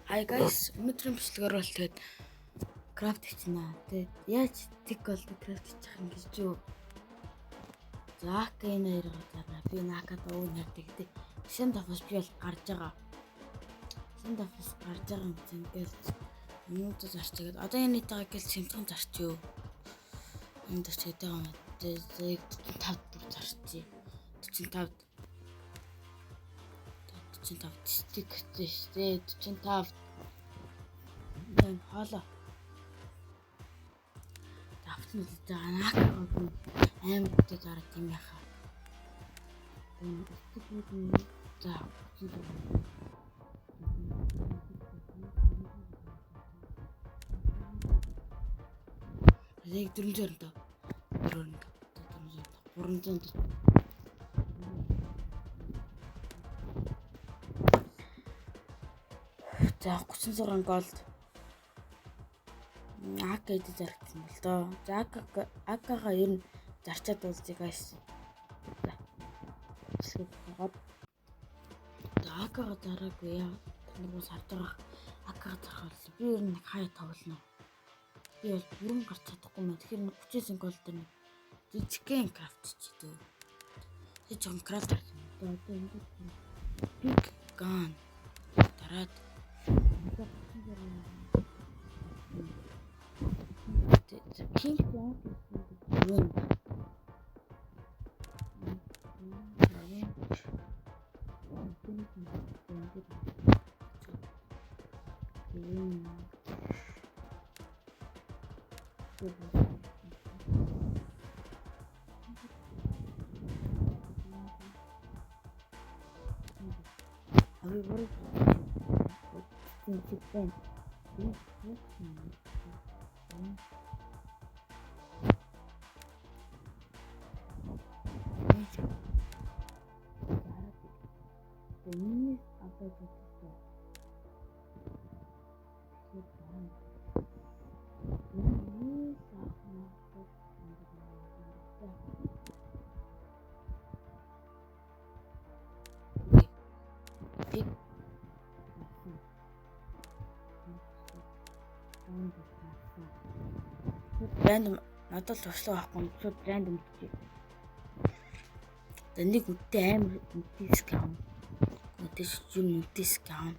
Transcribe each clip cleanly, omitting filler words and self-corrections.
Hi guys, өнөөдрийн бичлэгээр бол тэгээд крафт хийчихнэ. Тэгээд яаж тик бол крафт хийчих юм гэж юу? За энэ хоёроо дараа би накад өвн ярьдаг гэдэг. Шин давс би бол гарч байгаа. Шин давс гарч байгаа юм чинь ингээл минут зарчигээд одоо энэ нийтэйгээ гэл симптом зарчив. Энд зарчигээд байгаа юм. Тэгээд 45 бүр зарчив. 45 стик хэвчээ 45 энэ хоолоо давтсан л байгаа наакааг амар бүтээ дараа тийм яхаа энэ стикүүд за яг 400 за 36 голд АК эд зарагдсан бол доо. За АК-га ер нь зарчаад уулзъя guys. За АК-га зараагүй яа. Тэнийг харж байгаа АК-га зарах бол би ер нь хаяа тоглоно. Би бол бүрэн гарч чадахгүй мэн. Тэгэхээр 39 голд дээр жижигхэн крафт хийдэг. Би жоохон крафт хийсэн. Одоо энэ биг ган дараад the king down wind. Random надад л туршлага авахгүй шууд random хийчих. Тэнийг үтээ амар диск аав. Үтээ диск аав.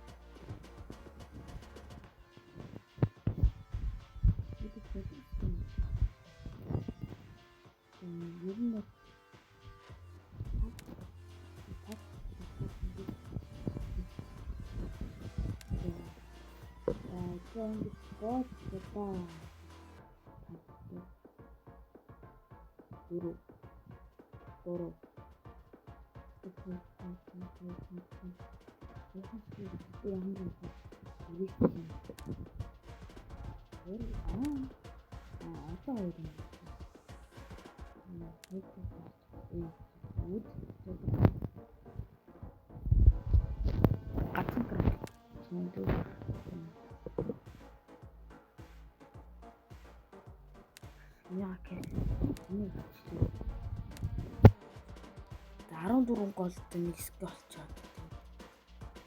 Даруун дөрвөн голд нэг хэсэг болчиход.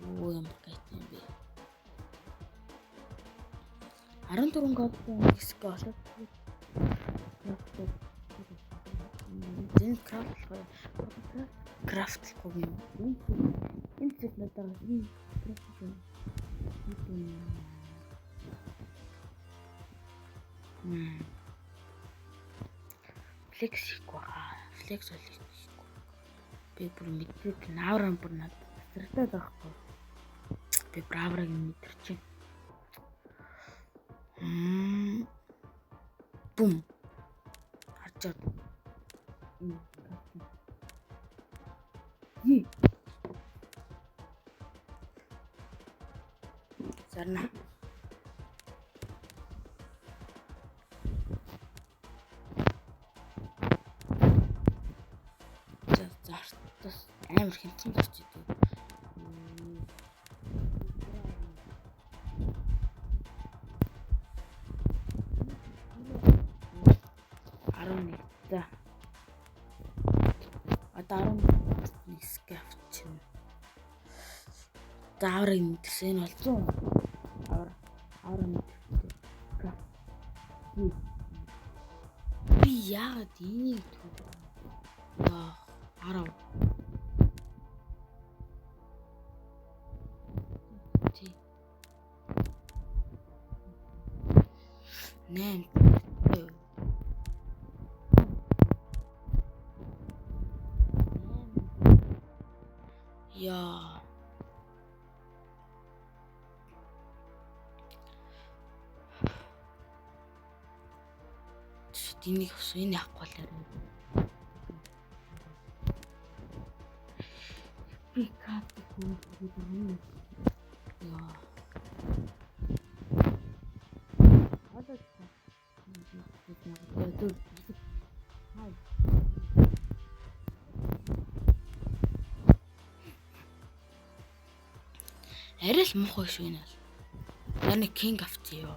Оо ямар гайтай юм бэ. 14 голд нэг хэсэг болоод. Энэ крафтлахгүй юм. Энэ зүйл надад энэ крафт флекс бол би бүр мэдээд наавран бүр надад зэрэгтэй байхгүй. Би бравраг мэдэрч. Бум. Харчаад. Зарна. Амар хэмцэн гарч идэв. За. Одоо 11 скафт чинь. Зааврын мэдсэн нь бол 100 Аран. Би яагаад энийг төв? Яа, 10. Тий. 8. Яа. Энийг авах энэ авахгүй л арай. Би капи хөөд юм. Яа. Одоо арай л муухай шүү энэ. Яны кинг авчихё.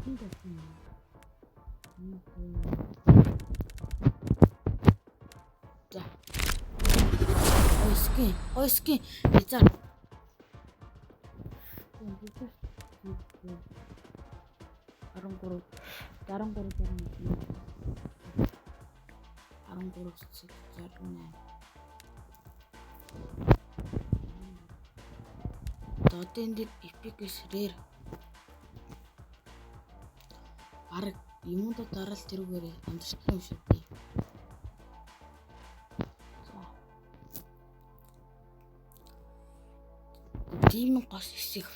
Кинг авчихё. За. Ойски. За. 13 Додын дээр epic rare. Бараг юмудаа дараал тэрүүгээр амжилттай юм шиг би. За. Тийм гос хэсэг.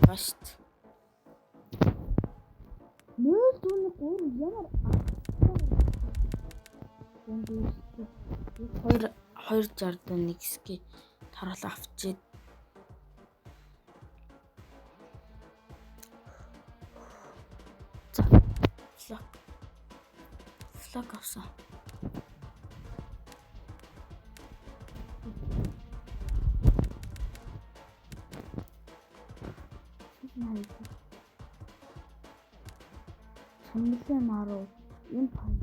Баст. Нөл дүүний 3 ямар 261 ски тараал авчихэд за флаг авсан. Сонирхолтой наруу энэ пан.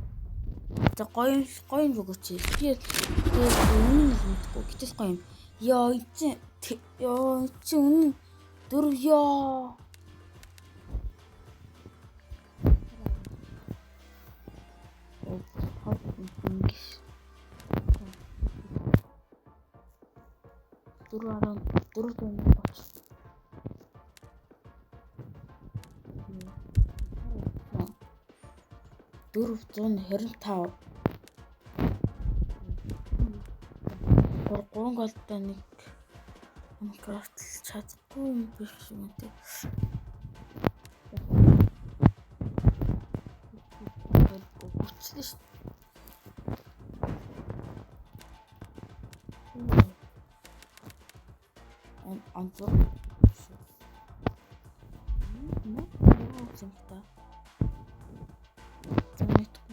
За гоё өгөөч. Би үнэн мэдгүй. Гэтэл гоё юм. Яа чи үнэн 4 яа. $425 3 голтой нэг Minecraft чаддгүй юм биш юм тий. Үчлээ шүү. Анзор.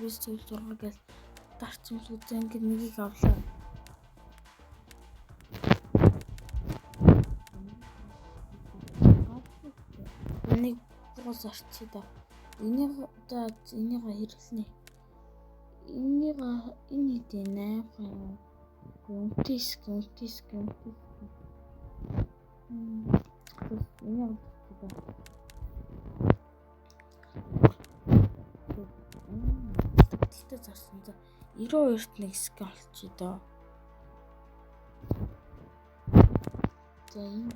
Бид зөвлөж гэл дарч юм үзээ ингээд нэгийг авлаа. Энийг буус арчи да. Энийг хэрэглэнэ. Энэ дэнэ. Гүнтис. Энэ зарсан за 92-т нэг скал чи доо. За энэ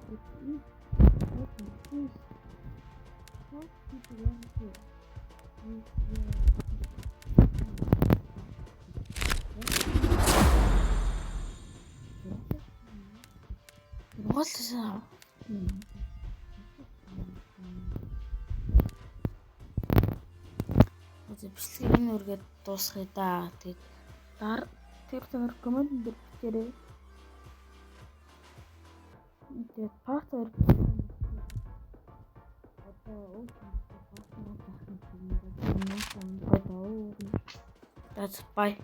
Угаалаа. Одоо бичлэгийг энэ үргээд дуусгая да. Тэгээд тэр комент дээр бичээрэй. Тэгээд part 2 одоо өөсөө part 1 дахин хийх юм байна. That's bye.